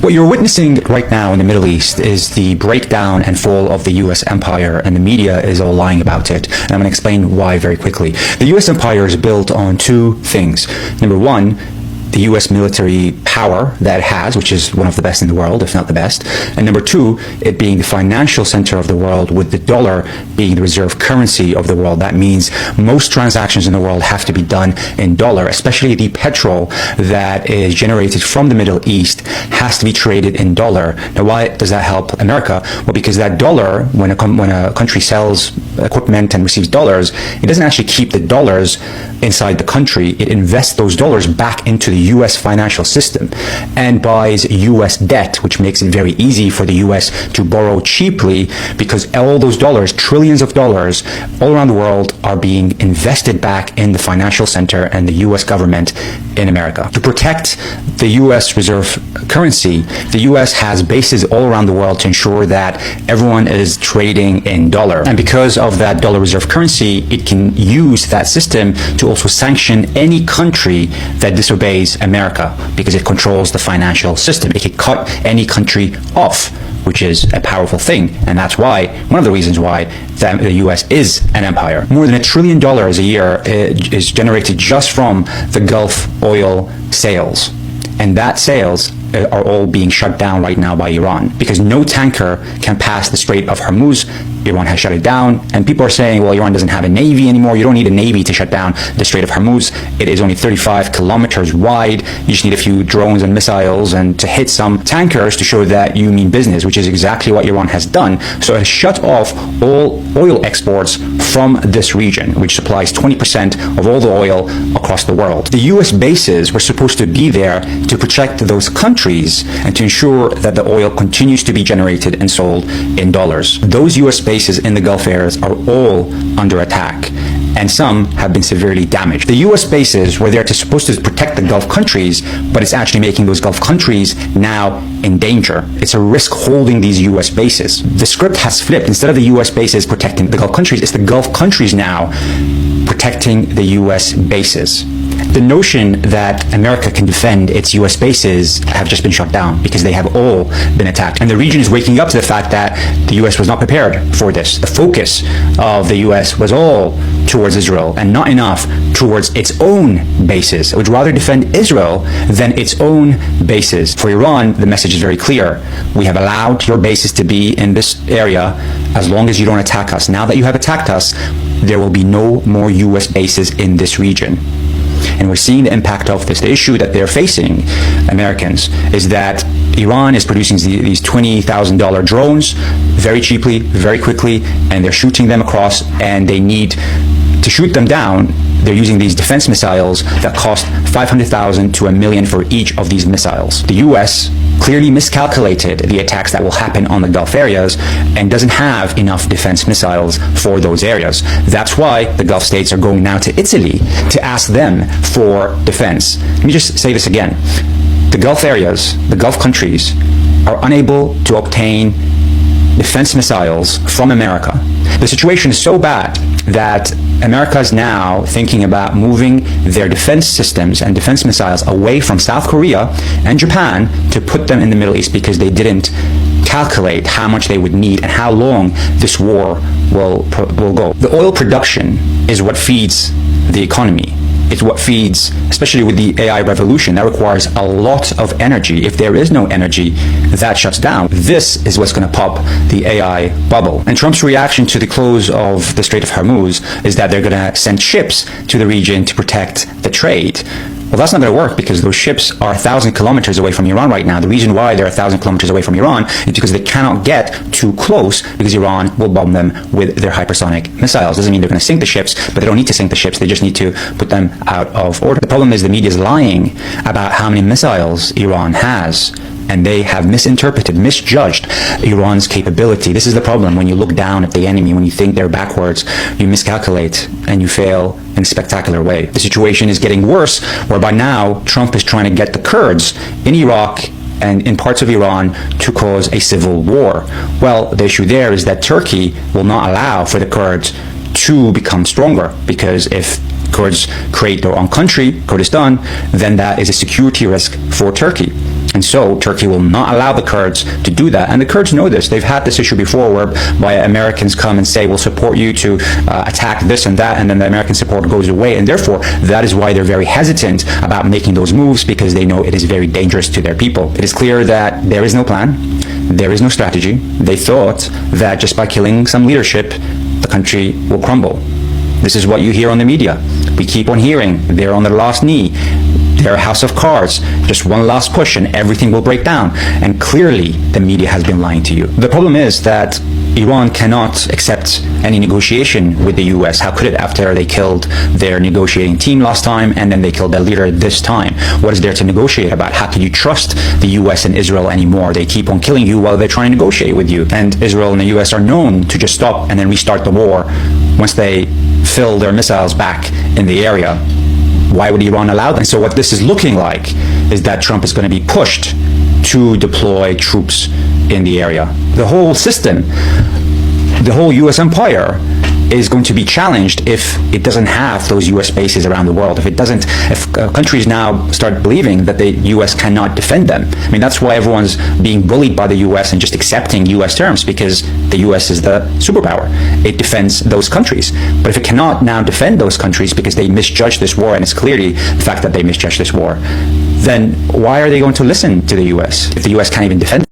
What you're witnessing right now in the Middle East is the breakdown and fall of the US empire, and the media is all lying about it. And I'm going to explain why very quickly. The US empire is built on two things. Number one, the US military power that it has, which is one of the best in the world, if not the best. And number two, it being the financial center of the world, with the dollar being the reserve currency of the world. That means most transactions in the world have to be done in dollar, especially the petrol that is generated from the Middle East has to be traded in dollar. Now, why does that help America? Well, because that dollar, when a country sells equipment and receives dollars, it doesn't actually keep the dollars inside the country. It invests those dollars back into the US financial system and buys US debt, which makes it very easy for the US to borrow cheaply, because all those dollars, trillions of dollars all around the world, are being invested back in the financial center and the US government in America. To protect the US reserve currency, the US has bases all around the world to ensure that everyone is trading in dollar. And because of that dollar reserve currency, it can use that system to also sanction any country that disobeys America, because it controls the financial system. It can cut any country off, which is a powerful thing. And that's why, one of the reasons why the US is an empire. More than $1 trillion a year is generated just from the Gulf oil sales. And that sales are all being shut down right now by Iran, because no tanker can pass the Strait of Hormuz. Iran has shut it down, and people are saying, well, Iran doesn't have a navy anymore. You don't need a navy to shut down the Strait of Hormuz. It is only 35 kilometers wide. You just need a few drones and missiles and to hit some tankers to show that you mean business, which is exactly what Iran has done. So it has shut off all oil exports from this region, which supplies 20% of all the oil across the world. The US bases were supposed to be there to protect those countries and to ensure that the oil continues to be generated and sold in dollars. Those US bases in the Gulf areas are all under attack, and some have been severely damaged. The US bases were there supposed to protect the Gulf countries, but it's actually making those Gulf countries now in danger. It's a risk holding these US bases. The script has flipped. Instead of the US bases protecting the Gulf countries, it's the Gulf countries now protecting the US bases. The notion that America can defend its US bases have just been shut down, because they have all been attacked. And the region is waking up to the fact that the US was not prepared for this. The focus of the US was all towards Israel and not enough towards its own bases. It would rather defend Israel than its own bases. For Iran, the message is very clear. We have allowed your bases to be in this area as long as you don't attack us. Now that you have attacked us, there will be no more US bases in this region. And we're seeing the impact of this. The issue that they're facing, Americans, is that Iran is producing these $20,000 drones very cheaply, very quickly, and they're shooting them across, and they need to shoot them down. They're using these defense missiles that cost $500,000 to $1 million for each of these missiles. The US clearly miscalculated the attacks that will happen on the Gulf areas and doesn't have enough defense missiles for those areas. That's why the Gulf states are going now to Italy to ask them for defense. Let me just say this again. The Gulf areas, the Gulf countries, are unable to obtain defense missiles from America. The situation is so bad that America is now thinking about moving their defense systems and defense missiles away from South Korea and Japan to put them in the Middle East, because they didn't calculate how much they would need and how long this war will go. The oil production is what feeds the economy. It's what feeds, especially with the AI revolution, that requires a lot of energy. If there is no energy, that shuts down. This is what's going to pop the AI bubble. And Trump's reaction to the close of the Strait of Hormuz is that they're going to send ships to the region to protect the trade. Well, that's not going to work, because those ships are 1,000 kilometers away from Iran right now. The reason why they're 1,000 kilometers away from Iran is because they cannot get too close, because Iran will bomb them with their hypersonic missiles. Doesn't mean they're going to sink the ships, but they don't need to sink the ships. They just need to put them out of order. The problem is the media is lying about how many missiles Iran has. And they have misinterpreted, misjudged Iran's capability. This is the problem. When you look down at the enemy, when you think they're backwards, you miscalculate and you fail in a spectacular way. The situation is getting worse, whereby now Trump is trying to get the Kurds in Iraq and in parts of Iran to cause a civil war. Well, the issue there is that Turkey will not allow for the Kurds to become stronger, because if Kurds create their own country, Kurdistan, then that is a security risk for Turkey. And And so Turkey will not allow the Kurds to do that. And the Kurds know this. They've had this issue before whereby Americans come and say, we'll support you to attack this and that, and then the American support goes away. And therefore, that is why they're very hesitant about making those moves, because they know it is very dangerous to their people. It is clear that there is no plan. There is no strategy. They thought that just by killing some leadership, the country will crumble. This is what you hear on the media. We keep on hearing they're on their last knee. They're a house of cards. Just one last push and everything will break down. And clearly, the media has been lying to you. The problem is that Iran cannot accept any negotiation with the US. How could it after they killed their negotiating team last time and then they killed their leader this time? What is there to negotiate about? How can you trust the US and Israel anymore? They keep on killing you while they're trying to negotiate with you. And Israel and the US are known to just stop and then restart the war once they fill their missiles back in the area. Why would Iran allow them? So what this is looking like is that Trump is going to be pushed to deploy troops in the area. The whole system, the whole US empire is going to be challenged if it doesn't have those US bases around the world. If countries now start believing that the US cannot defend them. I mean, that's why everyone's being bullied by the US and just accepting US terms, because the US is the superpower. It defends those countries. But if it cannot now defend those countries because they misjudged this war, and it's clearly the fact that they misjudged this war, then why are they going to listen to the US if the US can't even defend them?